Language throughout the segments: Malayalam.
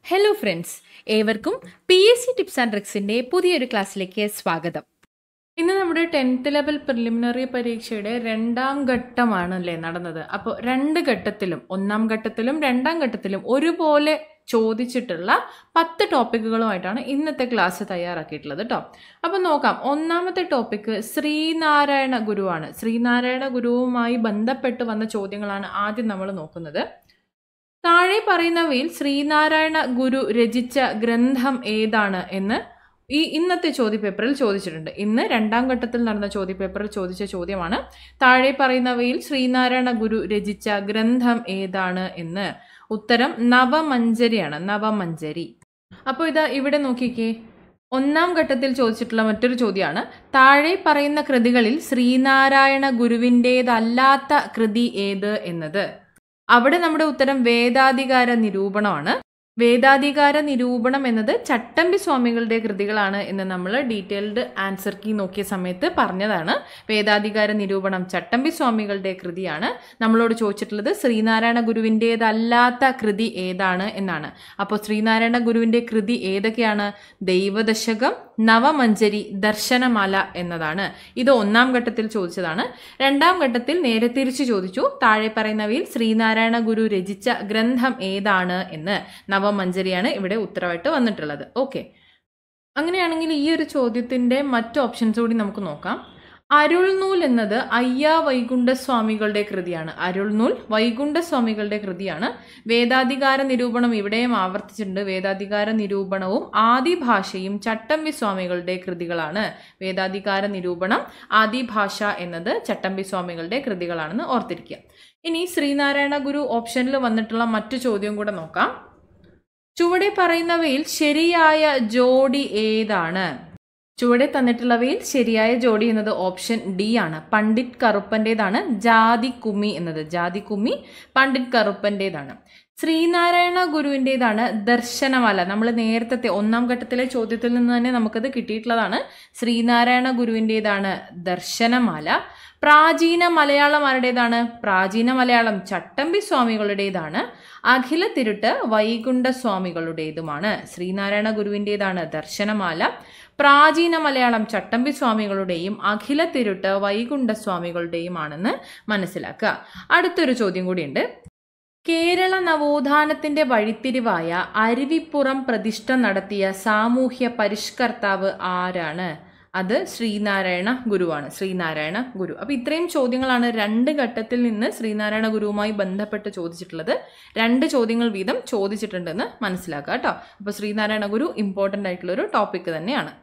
ഹലോ ഫ്രണ്ട്സ്, ഏവർക്കും PSC ടിപ്സ് ആൻഡ് ട്രിക്സിൻ്റെ പുതിയൊരു ക്ലാസ്സിലേക്ക് സ്വാഗതം. ഇന്ന് നമ്മുടെ 10th ലെവൽ പ്രിലിമിനറി പരീക്ഷയുടെ രണ്ടാം ഘട്ടമാണല്ലേ നടന്നത്. അപ്പോൾ രണ്ട് ഘട്ടത്തിലും, ഒന്നാം ഘട്ടത്തിലും രണ്ടാം ഘട്ടത്തിലും ഒരുപോലെ ചോദിച്ചിട്ടുള്ള 10 ടോപ്പിക്കുകളുമായിട്ടാണ് ഇന്നത്തെ ക്ലാസ് തയ്യാറാക്കിയിട്ടുള്ളത് കേട്ടോ. അപ്പോൾ നോക്കാം. ഒന്നാമത്തെ ടോപ്പിക്ക് ശ്രീനാരായണ ഗുരുവാണ്. ശ്രീനാരായണ ഗുരുവുമായി ബന്ധപ്പെട്ട് വന്ന ചോദ്യങ്ങളാണ് ആദ്യം നമ്മൾ നോക്കുന്നത്. താഴെ പറയുന്നവയിൽ ശ്രീനാരായണ ഗുരു രചിച്ച ഗ്രന്ഥം ഏതാണ് എന്ന് ഇന്നത്തെ ചോദ്യപേപ്പറിൽ ചോദിച്ചിട്ടുണ്ട്. ഇന്ന് രണ്ടാം ഘട്ടത്തിൽ നടന്ന ചോദ്യപേപ്പറിൽ ചോദിച്ച ചോദ്യമാണ്. താഴെ പറയുന്നവയിൽ ശ്രീനാരായണ ഗുരു രചിച്ച ഗ്രന്ഥം ഏതാണ് എന്ന്. ഉത്തരം നവമഞ്ജരിയാണ്. നവമഞ്ജരി. അപ്പോൾ ഇതാ ഇവിടെ നോക്കിക്കേ. ഒന്നാം ഘട്ടത്തിൽ ചോദിച്ചിട്ടുള്ള മറ്റൊരു ചോദ്യമാണ്. താഴെ പറയുന്ന കൃതികളിൽ ശ്രീനാരായണ ഗുരുവിൻ്റേതല്ലാത്ത കൃതി ഏത് എന്നത്. അവിടെ നമ്മുടെ ഉത്തരം വേദാധികാര നിരൂപണമാണ്. വേദാധികാര നിരൂപണം എന്നത് ചട്ടമ്പി സ്വാമികളുടെ കൃതികളാണ് എന്ന് നമ്മൾ ഡീറ്റെയിൽഡ് ആൻസർ കീ നോക്കിയ സമയത്ത് പറഞ്ഞതാണ്. വേദാധികാര നിരൂപണം ചട്ടമ്പി സ്വാമികളുടെ കൃതിയാണ്. നമ്മളോട് ചോദിച്ചിട്ടുള്ളത് ശ്രീനാരായണ ഗുരുവിൻ്റേതല്ലാത്ത കൃതി ഏതാണ് എന്നാണ്. അപ്പോൾ ശ്രീനാരായണ ഗുരുവിൻ്റെ കൃതി ഏതൊക്കെയാണ്? ദൈവദശകം, നവമഞ്ജരി, ദർശനമാല എന്നതാണ്. ഇത് ഒന്നാം ഘട്ടത്തിൽ ചോദിച്ചതാണ്. രണ്ടാം ഘട്ടത്തിൽ നേരെ തിരിച്ചു ചോദിച്ചു. താഴെ പറയുന്നവയിൽ ശ്രീനാരായണ ഗുരു രചിച്ച ഗ്രന്ഥം ഏതാണ് എന്ന്. നവമഞ്ജരിയാണ് ഇവിടെ ഉത്തരവായിട്ട് വന്നിട്ടുള്ളത്. ഓക്കെ, അങ്ങനെയാണെങ്കിൽ ഈ ഒരു ചോദ്യത്തിൻ്റെ മറ്റ് ഓപ്ഷൻസ് കൂടി നമുക്ക് നോക്കാം. അരുൾനൂൽ എന്നത് അയ്യാ വൈകുണ്ഠസ്വാമികളുടെ കൃതിയാണ്. അരുൾനൂൽ വൈകുണ്ഠസ്വാമികളുടെ കൃതിയാണ്. വേദാധികാര നിരൂപണം ഇവിടെയും ആവർത്തിച്ചിട്ടുണ്ട്. വേദാധികാര നിരൂപണവും ആദിഭാഷയും ചട്ടമ്പി സ്വാമികളുടെ കൃതികളാണ്. വേദാധികാര നിരൂപണം, ആദിഭാഷ എന്നത് ചട്ടമ്പി സ്വാമികളുടെ കൃതികളാണെന്ന് ഓർത്തിരിക്കുക. ഇനി ശ്രീനാരായണ ഗുരു ഓപ്ഷനിൽ വന്നിട്ടുള്ള മറ്റു ചോദ്യം കൂടെ നോക്കാം. ചുവടെ പറയുന്നവയിൽ ശരിയായ ജോഡി ഏതാണ്? ചുവടെ തന്നിട്ടുള്ളവയിൽ ശരിയായ ജോഡി എന്നത് ഓപ്ഷൻ ഡി ആണ്. പണ്ഡിറ്റ് കറുപ്പൻ്റേതാണ് ജാതി കുമ്മി എന്നത്. ജാതി കുമ്മി പണ്ഡിറ്റ് കറുപ്പൻ്റേതാണ്. ശ്രീനാരായണ ഗുരുവിൻ്റേതാണ് ദർശനമാല. നമ്മൾ നേരത്തെ ഒന്നാം ഘട്ടത്തിലെ ചോദ്യത്തിൽ നിന്ന് തന്നെ നമുക്കത് കിട്ടിയിട്ടുള്ളതാണ്. ശ്രീനാരായണ ഗുരുവിൻ്റേതാണ് ദർശനമാല. പ്രാചീന മലയാളം ആരുടേതാണ്? പ്രാചീന മലയാളം ചട്ടമ്പി സ്വാമികളുടേതാണ്. അഖില തിരുട്ട് വൈകുണ്ഠ സ്വാമികളുടേതുമാണ്. ശ്രീനാരായണ ഗുരുവിൻ്റേതാണ് ദർശനമാല. പ്രാചീന മലയാളം ചട്ടമ്പി സ്വാമികളുടെയും അഖില തിരുട്ട് വൈകുണ്ഠ സ്വാമികളുടെയുമാണെന്ന് മനസ്സിലാക്കുക. അടുത്തൊരു ചോദ്യം കൂടിയുണ്ട്. കേരള നവോത്ഥാനത്തിന്റെ വഴിത്തിരിവായ അരുവിപ്പുറം പ്രതിഷ്ഠ നടത്തിയ സാമൂഹ്യ പരിഷ്കർത്താവ് ആരാണ്? അത് ശ്രീനാരായണ ഗുരുവാണ്. ശ്രീനാരായണ ഗുരു. അപ്പോൾ ഇത്രയും ചോദ്യങ്ങളാണ് രണ്ട് ഘട്ടത്തിൽ നിന്ന് ശ്രീനാരായണ ഗുരുവുമായി ബന്ധപ്പെട്ട് ചോദിച്ചിട്ടുള്ളത്. 2 ചോദ്യങ്ങൾ വീതം ചോദിച്ചിട്ടുണ്ടെന്ന് മനസ്സിലാക്കുക കേട്ടോ. അപ്പോൾ ശ്രീനാരായണ ഗുരു ഇമ്പോർട്ടൻ്റ് ആയിട്ടുള്ള ഒരു ടോപ്പിക് തന്നെയാണ്.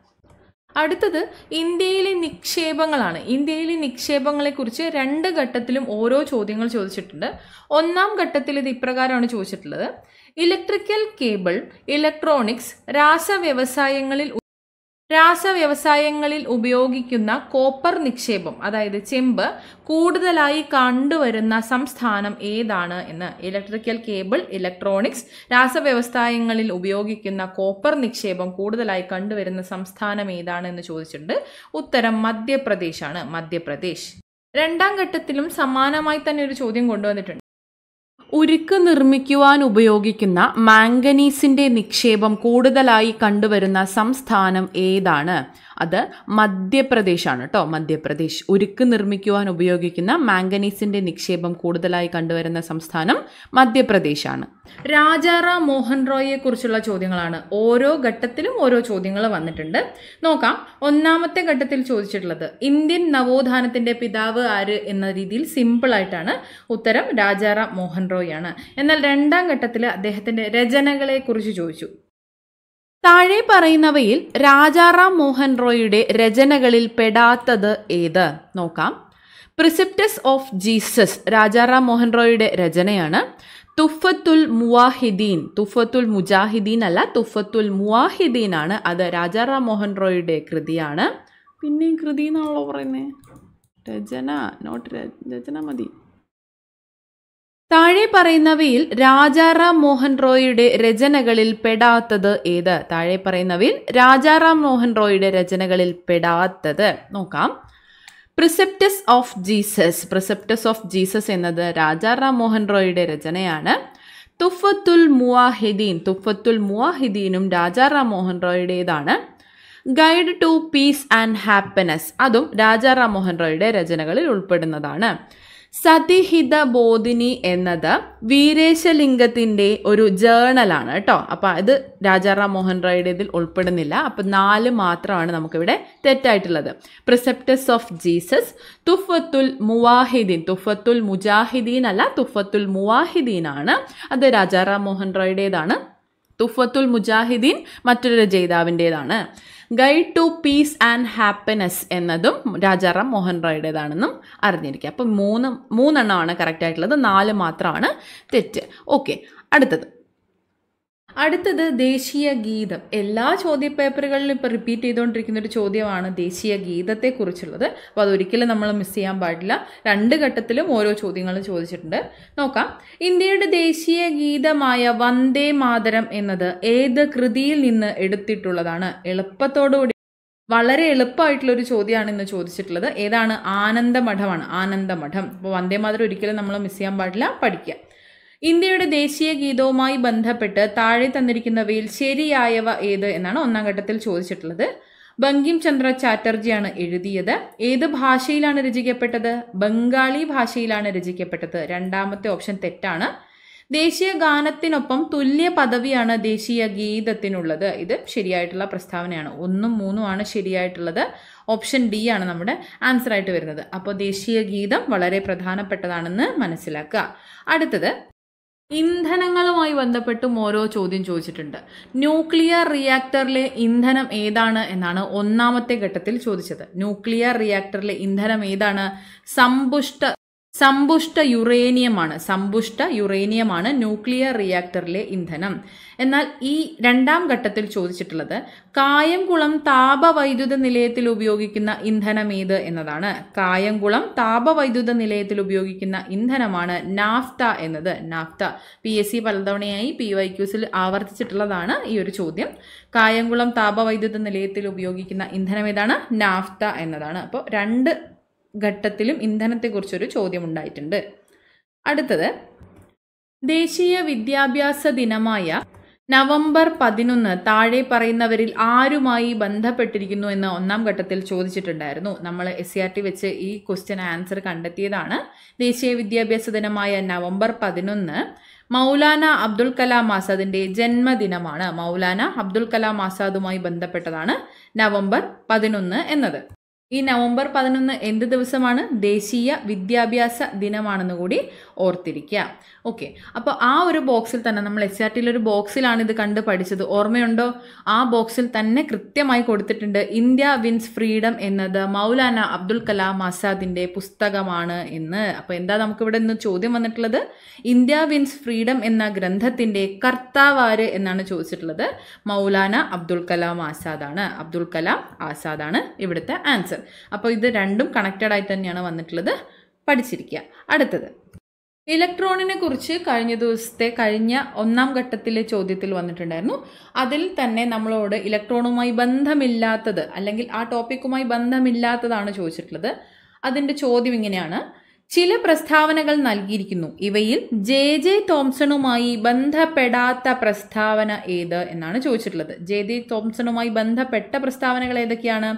അടുത്തത് ഇന്ത്യയിലെ നിക്ഷേപങ്ങളാണ്. ഇന്ത്യയിലെ നിക്ഷേപങ്ങളെക്കുറിച്ച് 2 ഘട്ടത്തിലും ഓരോ ചോദ്യങ്ങൾ ചോദിച്ചിട്ടുണ്ട്. ഒന്നാം ഘട്ടത്തിൽ ഇത് ഇപ്രകാരമാണ് ചോദിച്ചിട്ടുള്ളത്. ഇലക്ട്രിക്കൽ കേബിൾ, ഇലക്ട്രോണിക്സ്, രാസവ്യവസായങ്ങളിൽ ഉപയോഗിക്കുന്ന കോപ്പർ നിക്ഷേപം, അതായത് ചെമ്പ്, കൂടുതലായി കണ്ടുവരുന്ന സംസ്ഥാനം ഏതാണ് എന്ന്. ഇലക്ട്രിക്കൽ കേബിൾ, ഇലക്ട്രോണിക്സ്, രാസവ്യവസായങ്ങളിൽ ഉപയോഗിക്കുന്ന കോപ്പർ നിക്ഷേപം കൂടുതലായി കണ്ടുവരുന്ന സംസ്ഥാനം ഏതാണ് എന്ന് ചോദിച്ചിട്ടുണ്ട്. ഉത്തരം മധ്യപ്രദേശാണ്. മധ്യപ്രദേശ്. രണ്ടാം ഘട്ടത്തിലും സമാനമായി തന്നെ ഒരു ചോദ്യം കൊണ്ടുവന്നിട്ടുണ്ട്. ഉരുക്ക് നിർമ്മിക്കുവാൻ ഉപയോഗിക്കുന്ന മാംഗനീസിന്റെ നിക്ഷേപം കൂടുതലായി കണ്ടുവരുന്ന സംസ്ഥാനം ഏതാണ്? അത് മധ്യപ്രദേശാണ് കേട്ടോ. മധ്യപ്രദേശ്. ഉരുക്ക് നിർമ്മിക്കുവാൻ ഉപയോഗിക്കുന്ന മാംഗനീസിന്റെ നിക്ഷേപം കൂടുതലായി കണ്ടുവരുന്ന സംസ്ഥാനം മധ്യപ്രദേശാണ്. രാജാറാം മോഹൻ റോയിയെ കുറിച്ചുള്ള ചോദ്യങ്ങളാണ്. ഓരോ ഘട്ടത്തിലും ഓരോ ചോദ്യങ്ങൾ വന്നിട്ടുണ്ട്. നോക്കാം. ഒന്നാമത്തെ ഘട്ടത്തിൽ ചോദിച്ചിട്ടുള്ളത് ഇന്ത്യൻ നവോത്ഥാനത്തിന്റെ പിതാവ് ആര് എന്ന രീതിയിൽ സിമ്പിൾ ആയിട്ടാണ്. ഉത്തരം രാജാറാം മോഹൻ റോയ് ആണ്. എന്നാൽ രണ്ടാം ഘട്ടത്തിൽ അദ്ദേഹത്തിന്റെ രചനകളെ കുറിച്ച് ചോദിച്ചു. താഴെ പറയുന്നവയിൽ രാജാറാം മോഹൻ റോയിയുടെ രചനകളിൽ പെടാത്തത് ഏത്? നോക്കാം. Precepts of Jesus Rajaram Mohan റോയിയുടെ രചനയാണ്. തുഫത്തുൽ മുവാഹിദീൻ, തുഫത്തുൽ മുജാഹിദീൻ അല്ല, തുഫത്തുൽ മുവാഹിദീൻ ആണ്. അത് രാജാറാം മോഹൻ റോയിയുടെ കൃതിയാണ്. പിന്നെയും കൃതി എന്നാണല്ലോ പറയുന്നത്. രചന, നോട്ട് രചന മതി. താഴെ പറയുന്നവയിൽ രാജാറാം മോഹൻ റോയിയുടെ രചനകളിൽ പെടാത്തത് ഏത്? താഴെ പറയുന്നവയിൽ രാജാറാം മോഹൻ റോയിയുടെ രചനകളിൽ പെടാത്തത് നോക്കാം. Precepts of Jesus. Precepts of Jesus എന്നത് രാജാറാം മോഹൻ റോയിയുടെ രചനയാണ്. തുഫത്തുൽ മുവാഹിദീനും രാജാറാം മോഹൻ റോയുടേതാണ്. Guide to peace and happiness അതും രാജാറാം മോഹൻ റോയുടെ രചനകളിൽ ഉൾപ്പെടുന്നതാണ്. സതിഹിത ബോധിനി എന്നത് വീരേശലിംഗത്തിൻ്റെ ഒരു ജേണലാണ് കേട്ടോ. അപ്പം അത് രാജാറാം മോഹൻ റോയുടെ ഇതിൽ ഉൾപ്പെടുന്നില്ല. അപ്പം 4 മാത്രമാണ് നമുക്കിവിടെ തെറ്റായിട്ടുള്ളത്. പ്രിസെപ്റ്റസ് ഓഫ് ജീസസ്, തുഫത്തുൽ മുജാഹിദീൻ അല്ല, തുഫത്തുൽ മുവാഹിദീൻ ആണ്. അത് രാജാറാം മോഹൻ റോയുടേതാണ്. തുഫത്തുൽ മുജാഹിദീൻ മറ്റൊരു രചയിതാവിൻ്റേതാണ്. Guide to peace and happiness എന്നതും രാജാറാം മോഹൻ റോയുടേതാണെന്നും അറിഞ്ഞിരിക്കുക. അപ്പം 3 കറക്റ്റ് ആയിട്ടുള്ളത്, 4 മാത്രമാണ് തെറ്റ്. ഓക്കെ, അടുത്തത് ദേശീയ ഗീതം. എല്ലാ ചോദ്യപേപ്പറുകളിലും ഇപ്പോൾ റിപ്പീറ്റ് ചെയ്തുകൊണ്ടിരിക്കുന്ന ഒരു ചോദ്യമാണ് ദേശീയ ഗീതത്തെക്കുറിച്ചുള്ളത്. അപ്പോൾ അതൊരിക്കലും നമ്മൾ മിസ് ചെയ്യാൻ പാടില്ല. 2 ഘട്ടത്തിലും ഓരോ ചോദ്യങ്ങളും ചോദിച്ചിട്ടുണ്ട്. നോക്കാം. ഇന്ത്യയുടെ ദേശീയ ഗീതമായ വന്ദേ മാതരം എന്നത് ഏത് കൃതിയിൽ നിന്ന് എടുത്തിട്ടുള്ളതാണ്? എളുപ്പത്തോടുകൂടി വളരെ എളുപ്പമായിട്ടുള്ളൊരു ചോദ്യമാണ് ഇന്ന് ചോദിച്ചിട്ടുള്ളത്. ഏതാണ്? ആനന്ദമഠമാണ്. ആനന്ദമഠം. അപ്പോൾ വന്ദേ മാതരം ഒരിക്കലും നമ്മൾ മിസ് ചെയ്യാൻ പാടില്ല, പഠിക്കുക. ഇന്ത്യയുടെ ദേശീയ ഗീതവുമായി ബന്ധപ്പെട്ട് താഴെ തന്നിരിക്കുന്നവയിൽ ശരിയായവ ഏത് എന്നാണ് 1ാം ഘട്ടത്തിൽ ചോദിച്ചിട്ടുള്ളത്. ബങ്കിം ചന്ദ്ര ചാറ്റർജിയാണ് എഴുതിയത്. ഏത് ഭാഷയിലാണ് രചിക്കപ്പെട്ടത്? ബംഗാളി ഭാഷയിലാണ് രചിക്കപ്പെട്ടത്. 2ാമത്തെ ഓപ്ഷൻ തെറ്റാണ്. ദേശീയ ഗാനത്തിനൊപ്പം തുല്യ പദവിയാണ് ദേശീയ ഗീതത്തിനുള്ളത്. ഇത് ശരിയായിട്ടുള്ള പ്രസ്താവനയാണ്. 1ഉം 3ഉം ആണ് ശരിയായിട്ടുള്ളത്. ഓപ്ഷൻ ഡി ആണ് നമ്മുടെ ആൻസർ ആയിട്ട് വരുന്നത്. അപ്പോൾ ദേശീയ ഗീതം വളരെ പ്രധാനപ്പെട്ടതാണെന്ന് മനസ്സിലാക്കുക. അടുത്തത്, ഇന്ധനങ്ങളുമായി ബന്ധപ്പെട്ടും ഓരോ ചോദ്യം ചോദിച്ചിട്ടുണ്ട്. ന്യൂക്ലിയർ റിയാക്ടറിലെ ഇന്ധനം ഏതാണ് എന്നാണ് 1ാമത്തെ ഘട്ടത്തിൽ ചോദിച്ചത്. ന്യൂക്ലിയർ റിയാക്ടറിലെ ഇന്ധനം ഏതാണ്? സമ്പുഷ്ട യുറേനിയമാണ് ന്യൂക്ലിയർ റിയാക്ടറിലെ ഇന്ധനം. എന്നാൽ ഈ 2ാം ഘട്ടത്തിൽ ചോദിച്ചിട്ടുള്ളത് കായംകുളം താപവൈദ്യുത നിലയത്തിൽ ഉപയോഗിക്കുന്ന ഇന്ധനം ഏത് എന്നതാണ്. കായംകുളം താപവൈദ്യുത നിലയത്തിൽ ഉപയോഗിക്കുന്ന ഇന്ധനമാണ് നാഫ്ത എന്നത്. നാഫ്ത PSC പലതവണയായി PYQസിൽ ആവർത്തിച്ചിട്ടുള്ളതാണ് ഈ ഒരു ചോദ്യം. കായംകുളം താപവൈദ്യുത നിലയത്തിൽ ഉപയോഗിക്കുന്ന ഇന്ധനം ഏതാണ്? നാഫ്ത എന്നതാണ്. അപ്പോൾ 2 ഘട്ടത്തിലും ഇന്ധനത്തെക്കുറിച്ചൊരു ചോദ്യം ഉണ്ടായിട്ടുണ്ട്. അടുത്തത്, ദേശീയ വിദ്യാഭ്യാസ ദിനമായ നവംബർ 11 താഴെ പറയുന്നവരിൽ ആരുമായി ബന്ധപ്പെട്ടിരിക്കുന്നു എന്ന് 1ാം ഘട്ടത്തിൽ ചോദിച്ചിട്ടുണ്ടായിരുന്നു. നമ്മൾ SCRT വെച്ച് ഈ ക്വസ്റ്റ്യൻ ആൻസർ കണ്ടെത്തിയതാണ്. ദേശീയ വിദ്യാഭ്യാസ ദിനമായ നവംബർ 11 മൗലാന അബ്ദുൽ കലാം ആസാദിന്റെ ജന്മദിനമാണ്. മൗലാന അബ്ദുൽ കലാം ആസാദുമായി ബന്ധപ്പെട്ടതാണ് നവംബർ 11 എന്നത്. ഈ നവംബർ 11 എന്ത് ദിവസമാണ്? ദേശീയ വിദ്യാഭ്യാസ ദിനമാണെന്ന് കൂടി ഓർത്തിരിക്കുക. ഓക്കെ, അപ്പോൾ ആ ഒരു ബോക്സിൽ തന്നെ നമ്മൾ SRTയിലൊരു ബോക്സിലാണ് ഇത് കണ്ട് പഠിച്ചത്. ഓർമ്മയുണ്ടോ? ആ ബോക്സിൽ തന്നെ കൃത്യമായി കൊടുത്തിട്ടുണ്ട് ഇന്ത്യ വിൻസ് ഫ്രീഡം എന്നത് മൗലാന അബ്ദുൽ കലാം ആസാദിന്റെ പുസ്തകമാണ് എന്ന്. അപ്പോൾ എന്താ നമുക്കിവിടെ ഇന്ന് ചോദ്യം വന്നിട്ടുള്ളത്? ഇന്ത്യ വിൻസ് ഫ്രീഡം എന്ന ഗ്രന്ഥത്തിന്റെ കർത്താവ് ആര് എന്നാണ് ചോദിച്ചിട്ടുള്ളത്. മൗലാന അബ്ദുൽ കലാം ആസാദാണ്. അബ്ദുൽ കലാം ആസാദാണ് ഇവിടുത്തെ ആൻസർ. അപ്പോൾ ഇത് 2ഉം കണക്റ്റഡ് ആയിട്ട് തന്നെയാണ് വന്നിട്ടുള്ളത്. പഠിച്ചിരിക്കുക. അടുത്തത്, ഇലക്ട്രോണിനെ കുറിച്ച് കഴിഞ്ഞ 1ാം ഘട്ടത്തിലെ ചോദ്യത്തിൽ വന്നിട്ടുണ്ടായിരുന്നു. അതിൽ തന്നെ നമ്മളോട് ഇലക്ട്രോണുമായി ബന്ധമില്ലാത്തത് അല്ലെങ്കിൽ ആ ടോപ്പിക്കുമായി ബന്ധമില്ലാത്തതാണ് ചോദിച്ചിട്ടുള്ളത്. അതിൻ്റെ ചോദ്യം ഇങ്ങനെയാണ്: ചില പ്രസ്താവനകൾ നൽകിയിരിക്കുന്നു. ഇവയിൽ JJ തോംസണുമായി ബന്ധപ്പെടാത്ത പ്രസ്താവന ഏത് എന്നാണ് ചോദിച്ചിട്ടുള്ളത്. JJ തോംസണുമായി ബന്ധപ്പെട്ട പ്രസ്താവനകൾ ഏതൊക്കെയാണ്?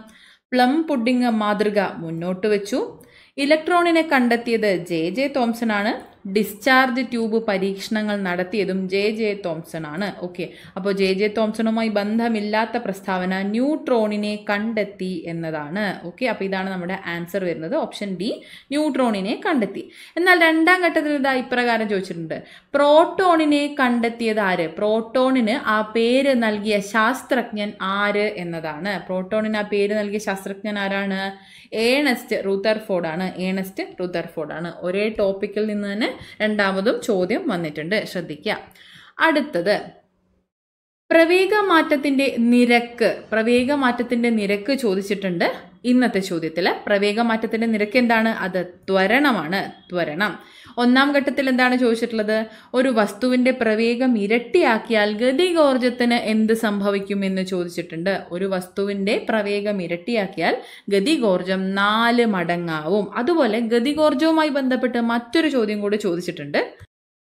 പ്ലം പുഡിംഗ് മാതൃക മുന്നോട്ട് വെച്ചു. ഇലക്ട്രോണിനെ കണ്ടെത്തിയത് JJ തോംസൺ ആണ്. ഡിസ്ചാർജ് ട്യൂബ് പരീക്ഷണങ്ങൾ നടത്തിയതും JJ തോംസൺ ആണ്. ഓക്കെ, അപ്പോൾ JJ തോംസണുമായി ബന്ധമില്ലാത്ത പ്രസ്താവന ന്യൂട്രോണിനെ കണ്ടെത്തി എന്നതാണ്. ഓക്കെ, അപ്പോൾ ഇതാണ് നമ്മുടെ ആൻസർ വരുന്നത്. ഓപ്ഷൻ ഡി, ന്യൂട്രോണിനെ കണ്ടെത്തി. എന്നാൽ 2ാം ഘട്ടത്തിൽ ഇതാ ഇപ്രകാരം ചോദിച്ചിട്ടുണ്ട്: പ്രോട്ടോണിനെ കണ്ടെത്തിയത് ആര്? പ്രോട്ടോണിന് ആ പേര് നൽകിയ ശാസ്ത്രജ്ഞൻ ആര് എന്നതാണ്. പ്രോട്ടോണിന് ആ പേര് നൽകിയ ശാസ്ത്രജ്ഞൻ ആരാണ്? ഏണസ്റ്റ് റുദർഫോർഡ് ആണ്. ഒരേ ടോപ്പിക്കിൽ നിന്ന് തന്നെ 2ാമതും ചോദ്യം വന്നിട്ടുണ്ട്, ശ്രദ്ധിക്കുക. അടുത്തത്, പ്രവേഗമാറ്റത്തിന്റെ നിരക്ക് ചോദിച്ചിട്ടുണ്ട്. ഇന്നത്തെ ചോദ്യത്തിൽ പ്രവേഗമാറ്റത്തിന്റെ നിരക്ക് എന്താണ്? അത് ത്വരണമാണ്. ത്വരണം. 1ാം ഘട്ടത്തിൽ എന്താണ് ചോദിച്ചിട്ടുള്ളത്? ഒരു വസ്തുവിന്റെ പ്രവേഗം ഇരട്ടിയാക്കിയാൽ ഗതികോർജത്തിന് എന്ത് സംഭവിക്കും എന്ന് ചോദിച്ചിട്ടുണ്ട്. ഒരു വസ്തുവിന്റെ പ്രവേഗം ഇരട്ടിയാക്കിയാൽ ഗതികോർജം 4 മടങ്ങാവും. അതുപോലെ ഗതികോർജവുമായി ബന്ധപ്പെട്ട് മറ്റൊരു ചോദ്യം കൂടി ചോദിച്ചിട്ടുണ്ട്.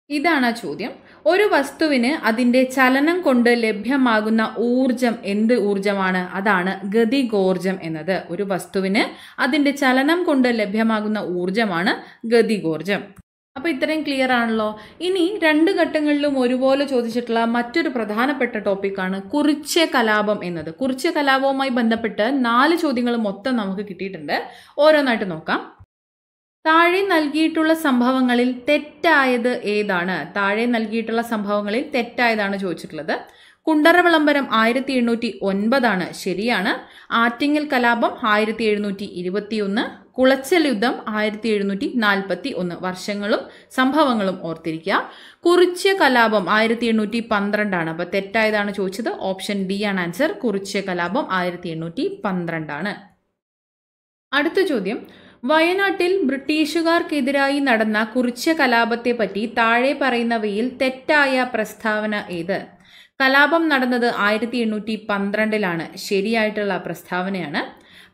ഇതാണ് ആ ചോദ്യം. ഒരു വസ്തുവിന് അതിന്റെ ചലനം കൊണ്ട് ലഭ്യമാകുന്ന ഊർജം എന്ത് ഊർജമാണ്? അതാണ് ഗതികോർജം എന്നത്. ഒരു വസ്തുവിന് അതിന്റെ ചലനം കൊണ്ട് ലഭ്യമാകുന്ന ഊർജമാണ് ഗതികോർജം. അപ്പോൾ ഇത്രയും ക്ലിയർ ആണല്ലോ. ഇനി രണ്ട് ഘട്ടങ്ങളിലും ഒരുപോലെ ചോദിച്ചിട്ടുള്ള മറ്റൊരു പ്രധാനപ്പെട്ട ടോപ്പിക്കാണ് കുറിച്യ കലാപം എന്നത്. കുറിച്യ കലാപവുമായി ബന്ധപ്പെട്ട് 4 ചോദ്യങ്ങൾ മൊത്തം നമുക്ക് കിട്ടിയിട്ടുണ്ട്. ഓരോന്നായിട്ട് നോക്കാം. താഴെ നൽകിയിട്ടുള്ള സംഭവങ്ങളിൽ തെറ്റായത് ഏതാണ്? താഴെ നൽകിയിട്ടുള്ള സംഭവങ്ങളിൽ തെറ്റായതാണ് ചോദിച്ചിട്ടുള്ളത്. കുണ്ടറ വിളംബരം 1809 ശരിയാണ്. ആറ്റിങ്ങൽ കലാപം 1721, കുളച്ചൽ യുദ്ധം 1741. വർഷങ്ങളും സംഭവങ്ങളും ഓർത്തിരിക്കുക. കുറിച്യ കലാപം 1812. അപ്പോൾ തെറ്റായതാണ് ചോദിച്ചത്. ഓപ്ഷൻ ഡി ആണ് ആൻസർ. കുറിച്യ കലാപം 1812. അടുത്ത ചോദ്യം, വയനാട്ടിൽ ബ്രിട്ടീഷുകാർക്കെതിരായി നടന്ന കുറിച്യ കലാപത്തെ പറ്റി താഴെ പറയുന്നവയിൽ തെറ്റായ പ്രസ്താവന ഏത്? കലാപം നടന്നത് 1812 ശരിയായിട്ടുള്ള പ്രസ്താവനയാണ്.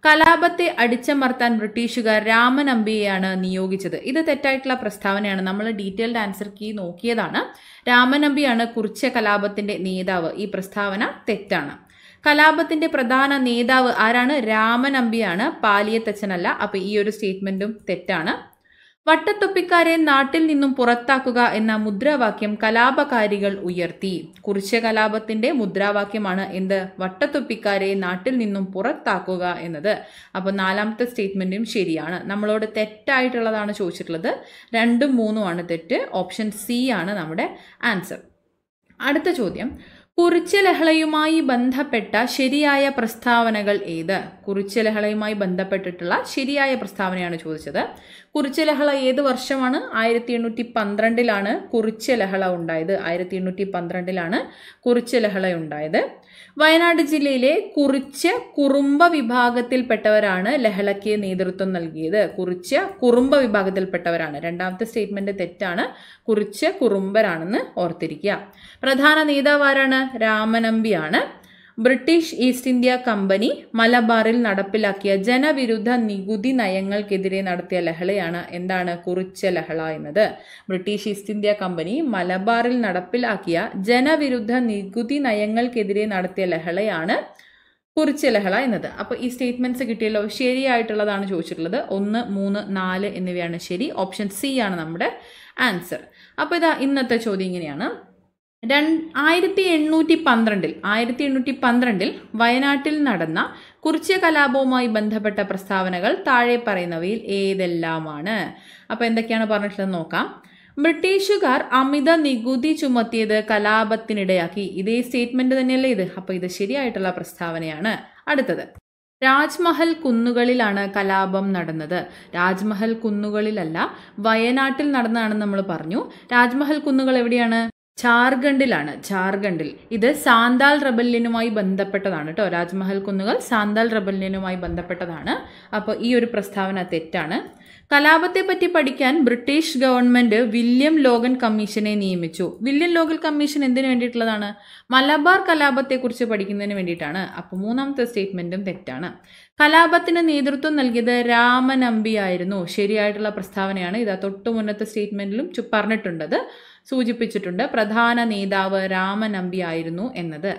കലാപത്തെ അടിച്ചമർത്താൻ ബ്രിട്ടീഷുകാർ രാമനമ്പിയെയാണ് നിയോഗിച്ചത്. ഇത് തെറ്റായിട്ടുള്ള പ്രസ്താവനയാണ്. നമ്മൾ ഡീറ്റെയിൽഡ് ആൻസർ കീ നോക്കിയതാണ്. രാമനമ്പിയാണ് കുറിച്യ കലാപത്തിന്റെ നേതാവ്. ഈ പ്രസ്താവന തെറ്റാണ്. കലാപത്തിന്റെ പ്രധാന നേതാവ് ആരാണ്? രാമനമ്പിയാണ്, പാലിയത്തച്ഛനല്ല. അപ്പൊ ഈ ഒരു സ്റ്റേറ്റ്മെന്റും തെറ്റാണ്. വട്ടത്തൊപ്പിക്കാരെ നാട്ടിൽ നിന്നും പുറത്താക്കുക എന്ന മുദ്രാവാക്യം കലാപകാരികൾ ഉയർത്തി. കുറിച്യ കലാപത്തിന്റെ മുദ്രാവാക്യമാണ് എന്ത്? വട്ടത്തൊപ്പിക്കാരെ നാട്ടിൽ നിന്നും പുറത്താക്കുക എന്നത്. അപ്പോൾ 4ാമത്തെ സ്റ്റേറ്റ്മെന്റും ശരിയാണ്. നമ്മളോട് തെറ്റായിട്ടുള്ളതാണ് ചോദിച്ചിട്ടുള്ളത്. 2ഉം 3ഉം ആണ് തെറ്റ്. ഓപ്ഷൻ സി ആണ് നമ്മുടെ ആൻസർ. അടുത്ത ചോദ്യം, കുറിച്യലഹളയുമായി ബന്ധപ്പെട്ട ശരിയായ പ്രസ്താവനകൾ ഏത്? കുറിച്യലഹളയുമായി ബന്ധപ്പെട്ടിട്ടുള്ള ശരിയായ പ്രസ്താവനയാണ് ചോദിച്ചത്. കുറിച്യലഹള ഏത് വർഷമാണ്? 1812 കുറിച്യലഹള ഉണ്ടായത്. 1812 കുറിച്യലഹള ഉണ്ടായത്. വയനാട് ജില്ലയിലെ കുറിച്യ കുറുമ്പ വിഭാഗത്തിൽപ്പെട്ടവരാണ് ലഹളയ്ക്ക് നേതൃത്വം നൽകിയത്. കുറിച്യ കുറുമ്പ വിഭാഗത്തിൽപ്പെട്ടവരാണ്. 2ാമത്തെ സ്റ്റേറ്റ്മെന്റ് തെറ്റാണ്. കുറിച്യ കുറുമ്പരാണെന്ന് ഓർത്തിരിക്കുക. പ്രധാന നേതാവ് ആരാണ്? രാമനമ്പിയാണ്. ബ്രിട്ടീഷ് ഈസ്റ്റ് ഇന്ത്യ കമ്പനി മലബാറിൽ നടപ്പിലാക്കിയ ജനവിരുദ്ധ നികുതി നയങ്ങൾക്കെതിരെ നടത്തിയ ലഹളയാണ് എന്താണ്? കുറിച്യ ലഹള എന്നത്. ബ്രിട്ടീഷ് ഈസ്റ്റ് ഇന്ത്യ കമ്പനി മലബാറിൽ നടപ്പിലാക്കിയ ജനവിരുദ്ധ നികുതി നയങ്ങൾക്കെതിരെ നടത്തിയ ലഹളയാണ് കുറിച്യ ലഹള എന്നത്. അപ്പോൾ ഈ സ്റ്റേറ്റ്മെന്റ്സ് കിട്ടിയല്ലോ. ശരിയായിട്ടുള്ളതാണ് ചോദിച്ചിട്ടുള്ളത്. 1, 3, 4 എന്നിവയാണ് ശരി. ഓപ്ഷൻ സി ആണ് നമ്മുടെ ആൻസർ. അപ്പോൾ ഇതാ ഇന്നത്തെ ചോദ്യം ഇങ്ങനെയാണ്. 1812 വയനാട്ടിൽ നടന്ന കുറിച്യ കലാപവുമായി ബന്ധപ്പെട്ട പ്രസ്താവനകൾ താഴെ പറയുന്നവയിൽ ഏതെല്ലാമാണ്? അപ്പോൾ എന്തൊക്കെയാണ് പറഞ്ഞിട്ടുള്ളത് നോക്കാം. ബ്രിട്ടീഷുകാർ അമിത നികുതി ചുമത്തിയത് കലാപത്തിനിടയാക്കി. ഇതേ സ്റ്റേറ്റ്മെന്റ് തന്നെയല്ലേ ഇത്? അപ്പോൾ ഇത് ശരിയായിട്ടുള്ള പ്രസ്താവനയാണ്. അടുത്തത്, രാജ്മഹൽ കുന്നുകളിലാണ് കലാപം നടന്നത്. രാജ്മഹൽ കുന്നുകളിലല്ല, വയനാട്ടിൽ നടന്നതാണെന്ന് നമ്മൾ പറഞ്ഞു. രാജ്മഹൽ കുന്നുകൾ എവിടെയാണ്? ജാർഖണ്ഡിലാണ്. ജാർഖണ്ഡിൽ. ഇത് സാന്താൾ റെബല്യനുമായി ബന്ധപ്പെട്ടതാണ് കേട്ടോ. രാജ്മഹൽ കുന്നുകൾ സാന്താൾ റെബല്യനുമായി ബന്ധപ്പെട്ടതാണ്. അപ്പോൾ ഈ ഒരു പ്രസ്താവന തെറ്റാണ്. കലാപത്തെ പറ്റി പഠിക്കാൻ ബ്രിട്ടീഷ് ഗവൺമെന്റ് വില്യം ലോഗൻ കമ്മീഷനെ നിയമിച്ചു. വില്യം ലോഗൻ കമ്മീഷൻ എന്തിനു വേണ്ടിയിട്ടുള്ളതാണ്? മലബാർ കലാപത്തെക്കുറിച്ച് പഠിക്കുന്നതിന് വേണ്ടിയിട്ടാണ്. അപ്പോൾ 3ാമത്തെ സ്റ്റേറ്റ്മെന്റും തെറ്റാണ്. കലാപത്തിന് നേതൃത്വം നൽകിയത് രാമനമ്പിയായിരുന്നു. ശരിയായിട്ടുള്ള പ്രസ്താവനയാണ്. ഇതാ തൊട്ടു മുന്നത്തെ സ്റ്റേറ്റ്മെന്റിലും പറഞ്ഞിട്ടുണ്ടത്, സൂചിപ്പിച്ചിട്ടുണ്ട്. പ്രധാന നേതാവ് രാമനമ്പി ആയിരുന്നു എന്നത്.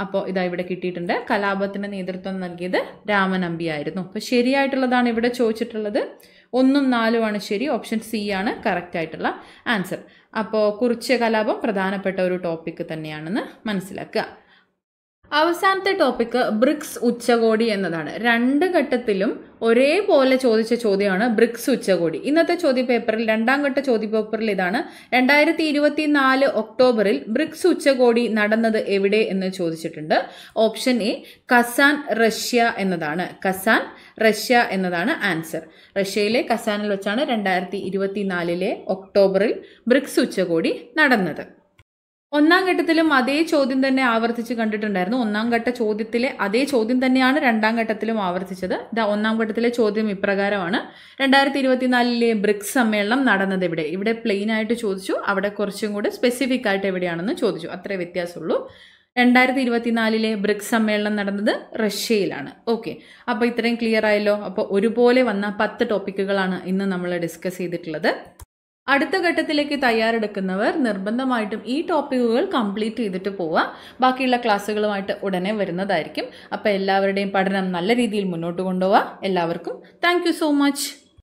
അപ്പോൾ ഇതാ ഇവിടെ കിട്ടിയിട്ടുണ്ട്. കലാപത്തിന് നേതൃത്വം നൽകിയത് രാമനമ്പി ആയിരുന്നു. അപ്പോൾ ശരിയായിട്ടുള്ളതാണ് ഇവിടെ ചോദിച്ചിട്ടുള്ളത്. 1ഉം 4ഉം ആണ് ശരി. ഓപ്ഷൻ സി ആണ് കറക്റ്റ് ആയിട്ടുള്ള ആൻസർ. അപ്പോൾ കുറിച്യ കലാപം പ്രധാനപ്പെട്ട ഒരു ടോപ്പിക് തന്നെയാണെന്ന് മനസ്സിലാക്കുക. അവസാനത്തെ ടോപ്പിക്ക് ബ്രിക്സ് ഉച്ചകോടി എന്നതാണ്. 2 ഘട്ടത്തിലും ഒരേപോലെ ചോദിച്ച ചോദ്യമാണ് ബ്രിക്സ് ഉച്ചകോടി. ഇന്നത്തെ ചോദ്യപേപ്പറിൽ 2ാം ഘട്ട ചോദ്യപേപ്പറിൽ ഇതാണ്. 2024 ഒക്ടോബറിൽ ബ്രിക്സ് ഉച്ചകോടി നടന്നത് എവിടെ എന്ന് ചോദിച്ചിട്ടുണ്ട്. ഓപ്ഷൻ എ കസാൻ, റഷ്യ എന്നതാണ്. കസാൻ, റഷ്യ എന്നതാണ് ആൻസർ. റഷ്യയിലെ കസാനിൽ വെച്ചാണ് 2024 ഒക്ടോബറിൽ ബ്രിക്സ് ഉച്ചകോടി നടന്നത്. 1ാം ഘട്ടത്തിലും അതേ ചോദ്യം തന്നെ ആവർത്തിച്ച് കണ്ടിട്ടുണ്ടായിരുന്നു. 1ാം ഘട്ട ചോദ്യത്തിലെ അതേ ചോദ്യം തന്നെയാണ് 2ാം ഘട്ടത്തിലും ആവർത്തിച്ചത്. 1ാം ഘട്ടത്തിലെ ചോദ്യം ഇപ്രകാരമാണ്. 2024 ബ്രിക്സ് സമ്മേളനം നടന്നത് എവിടെ? ഇവിടെ പ്ലെയിൻ ആയിട്ട് ചോദിച്ചു, അവിടെ കുറച്ചും കൂടെ സ്പെസിഫിക് ആയിട്ട് എവിടെയാണെന്ന് ചോദിച്ചു. അത്രേ വ്യത്യാസമുള്ളൂ. 2024 ബ്രിക്സ് സമ്മേളനം നടന്നത് റഷ്യയിലാണ്. ഓക്കെ, അപ്പോൾ ഇത്രയും ക്ലിയർ ആയല്ലോ. അപ്പോൾ ഒരുപോലെ വന്ന 10 ടോപ്പിക്കുകളാണ് ഇന്ന് നമ്മൾ ഡിസ്കസ് ചെയ്തിട്ടുള്ളത്. അടുത്ത ഘട്ടത്തിലേക്ക് തയ്യാറെടുക്കുന്നവർ നിർബന്ധമായിട്ടും ഈ ടോപ്പിക്കുകൾ കംപ്ലീറ്റ് ചെയ്തിട്ട് പോവുക. ബാക്കിയുള്ള ക്ലാസ്സുകളുമായിട്ട് ഉടനെ വരുന്നതായിരിക്കും. അപ്പോൾ എല്ലാവരുടെയും പഠനം നല്ല രീതിയിൽ മുന്നോട്ട് കൊണ്ടുപോവുക. എല്ലാവർക്കും താങ്ക് യു സോ മച്ച്.